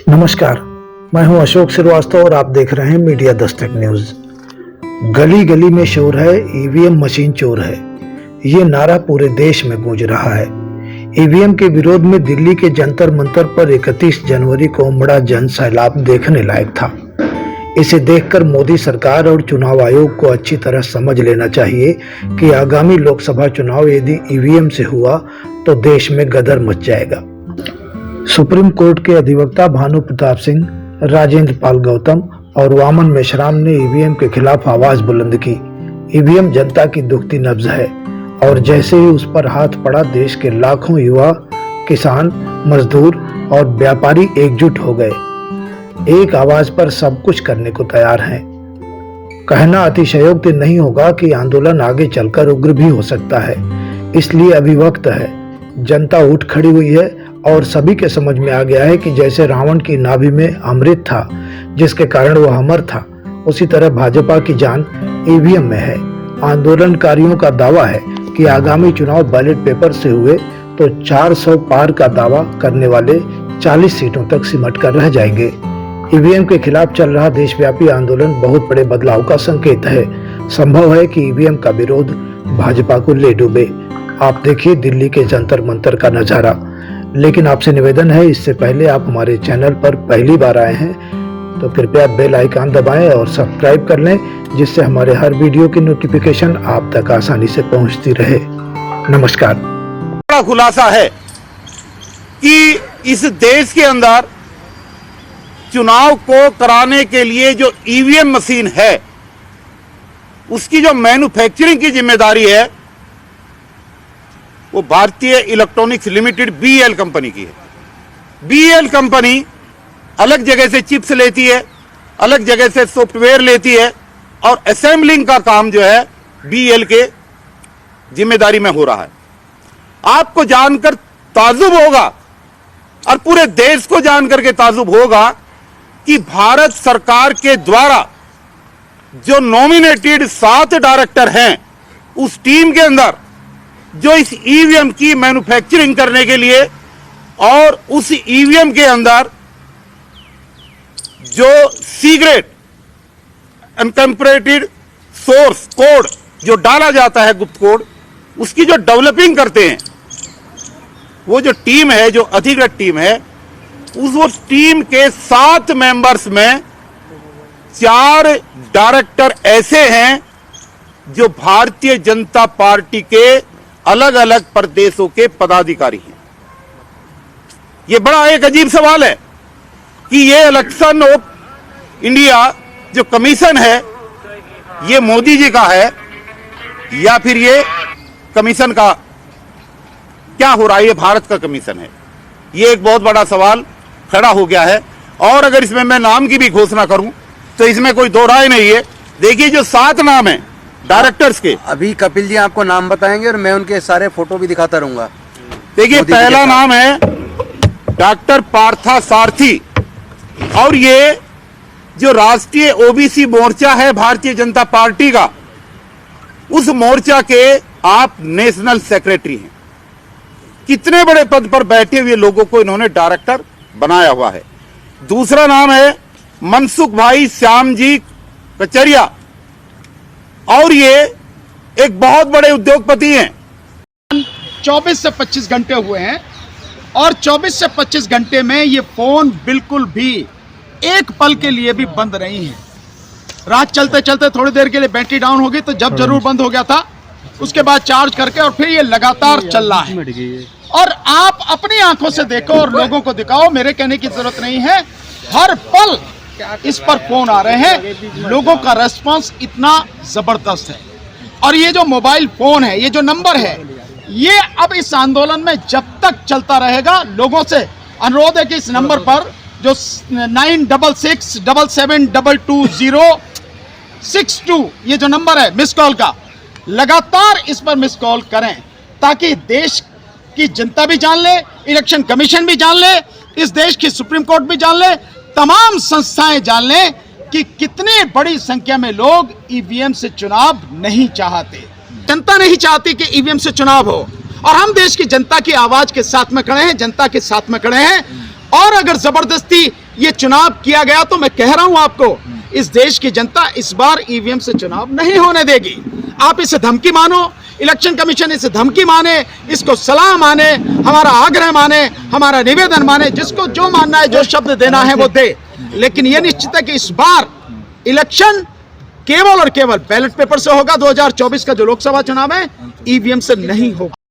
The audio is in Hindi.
नमस्कार, मैं हूं अशोक श्रीवास्तव और आप देख रहे हैं मीडिया दस्तक न्यूज। गली गली में शोर है, ईवीएम मशीन चोर है, ये नारा पूरे देश में गूंज रहा है। ईवीएम के विरोध में दिल्ली के जंतर मंतर पर 31 जनवरी को उमड़ा जन सैलाब देखने लायक था। इसे देखकर मोदी सरकार और चुनाव आयोग को अच्छी तरह समझ लेना चाहिए कि आगामी लोकसभा चुनाव यदि ईवीएम से हुआ तो देश में गदर मच जाएगा। सुप्रीम कोर्ट के अधिवक्ता भानु प्रताप सिंह, राजेंद्र पाल गौतम और वामन मेश्राम ने ईवीएम के खिलाफ आवाज बुलंद की। ईवीएम जनता की दुखती नब्ज है और जैसे ही उस पर हाथ पड़ा, देश के लाखों युवा, किसान, मजदूर और व्यापारी एकजुट हो गए। एक आवाज पर सब कुछ करने को तैयार हैं। कहना अतिशयोक्ति नहीं होगा कि आंदोलन आगे चलकर उग्र भी हो सकता है, इसलिए अभी वक्त है। जनता उठ खड़ी हुई है और सभी के समझ में आ गया है कि जैसे रावण की नाभि में अमृत था जिसके कारण वह अमर था, उसी तरह भाजपा की जान ईवीएम में है। आंदोलनकारियों का दावा है कि आगामी चुनाव बैलेट पेपर से हुए तो 400 पार का दावा करने वाले 40 सीटों तक सिमट कर रह जाएंगे। ईवीएम के खिलाफ चल रहा देशव्यापी आंदोलन बहुत बड़े बदलाव का संकेत है। संभव है कि ईवीएम का विरोध भाजपा को ले डूबे। आप देखिए दिल्ली के जंतर मंतर का नजारा। लेकिन आपसे निवेदन है, इससे पहले आप हमारे चैनल पर पहली बार आए हैं तो कृपया बेल आइकन दबाएं और सब्सक्राइब कर लें, जिससे हमारे हर वीडियो की नोटिफिकेशन आप तक आसानी से पहुंचती रहे। नमस्कार। बड़ा खुलासा है कि इस देश के अंदर चुनाव को कराने के लिए जो ईवीएम मशीन है, उसकी जो मैन्युफैक्चरिंग की जिम्मेदारी है वो भारतीय इलेक्ट्रॉनिक्स लिमिटेड बीएल कंपनी की है। बीएल कंपनी अलग जगह से चिप्स लेती है, अलग जगह से सॉफ्टवेयर लेती है और असेंबलिंग का काम जो है बीएल के जिम्मेदारी में हो रहा है। आपको जानकर ताजुब होगा और पूरे देश को जानकर के ताजुब होगा कि भारत सरकार के द्वारा जो नॉमिनेटेड 7 डायरेक्टर हैं, उस टीम के अंदर जो इस ईवीएम की मैन्युफैक्चरिंग करने के लिए और उस ईवीएम के अंदर जो सीक्रेट एनकैप्सुलेटेड सोर्स कोड जो डाला जाता है, गुप्त कोड, उसकी जो डेवलपिंग करते हैं, वो जो टीम है, जो अधिकृत टीम है, उस टीम के 7 मेंबर्स में 4 डायरेक्टर ऐसे हैं जो भारतीय जनता पार्टी के अलग अलग प्रदेशों के पदाधिकारी हैं। यह बड़ा एक अजीब सवाल है कि यह इलेक्शन ऑफ इंडिया जो कमीशन है, यह मोदी जी का है या फिर ये कमीशन का क्या हो रहा है, ये भारत का कमीशन है? ये एक बहुत बड़ा सवाल खड़ा हो गया है। और अगर इसमें मैं नाम की भी घोषणा करूं तो इसमें कोई दो राय नहीं है। देखिए जो 7 नाम है डायरेक्टर्स के, अभी कपिल जी आपको नाम बताएंगे और मैं उनके सारे फोटो भी दिखाता रहूंगा। देखिए पहला नाम है डॉक्टर पार्था सारथी, और ये जो राष्ट्रीय ओबीसी मोर्चा है भारतीय जनता पार्टी का, उस मोर्चा के आप नेशनल सेक्रेटरी हैं। कितने बड़े पद पर बैठे हुए लोगों को इन्होंने डायरेक्टर बनाया हुआ है। दूसरा नाम है मनसुख भाई श्याम जी कचरिया, और ये एक बहुत बड़े उद्योगपति हैं। 24 से 25 घंटे हुए हैं और 24 से 25 घंटे में ये फोन बिल्कुल भी एक पल के लिए भी बंद नहीं है। रात चलते चलते थोड़ी देर के लिए बैटरी डाउन हो गई तो जब जरूर बंद हो गया था, उसके बाद चार्ज करके और फिर ये लगातार चल रहा है। और आप अपनी आंखों से देखो और लोगों को दिखाओ, मेरे कहने की जरूरत नहीं है। हर पल इस पर फोन आ रहे हैं, लोगों का रेस्पॉन्स इतना जबरदस्त है। और ये जो मोबाइल फोन है, ये जो नंबर है, ये अब इस आंदोलन में जब तक चलता रहेगा। लोगों से अनुरोध है कि इस नंबर पर जो 9667222062 ये जो नंबर है मिस कॉल का, लगातार इस पर मिस कॉल करें ताकि देश की जनता भी जान ले, इलेक्शन कमीशन भी जान ले, इस देश की सुप्रीम कोर्ट भी जान ले, तमाम संस्थाएं जान लें कि कितनी बड़ी संख्या में लोग ईवीएम से चुनाव नहीं चाहते। जनता नहीं चाहती कि ईवीएम से चुनाव हो और हम देश की जनता की आवाज के साथ में खड़े हैं, जनता के साथ में खड़े हैं। और अगर जबरदस्ती ये चुनाव किया गया, तो मैं कह रहा हूं आपको, इस देश की जनता इस बार ईवीएम से चुनाव नहीं होने देगी। आप इसे धमकी मानो, इलेक्शन कमीशन इसे धमकी माने, इसको सलाह माने, हमारा आग्रह माने, हमारा निवेदन माने, जिसको जो मानना है, जो शब्द देना है वो दे, लेकिन यह निश्चित है कि इस बार इलेक्शन केवल और केवल बैलेट पेपर से होगा। 2024 का जो लोकसभा चुनाव है ईवीएम से नहीं होगा।